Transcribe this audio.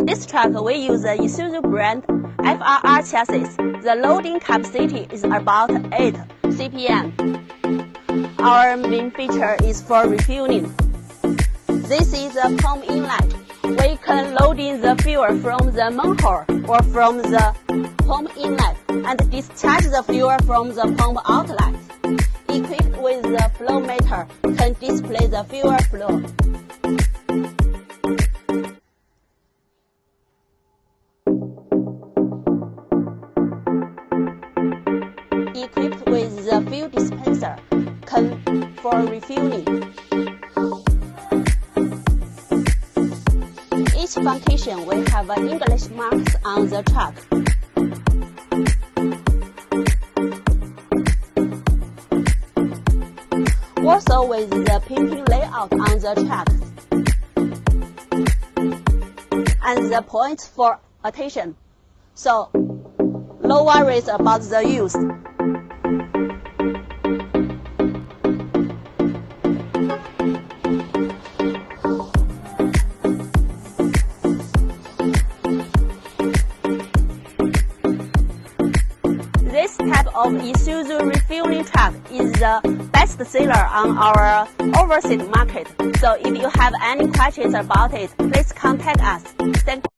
this truck we use the Isuzu brand FRR chassis. The loading capacity is about 8 CPM. Our main feature is for refueling. This is a pump inlet. We can load in the fuel from the manhole or from the pump inlet and discharge the fuel from the pump outlet. Equipped with the flow meter, can display the fuel flow. Equipped with the fuel dispenser, can for refueling. Each function will have English marks on the truck. Also with the painting layout on the truck. And the points for attention. So, no worries about the use. This type of Isuzu refueling truck is the best seller on our overseas market. So if you have any questions about it, please contact us. Thank you.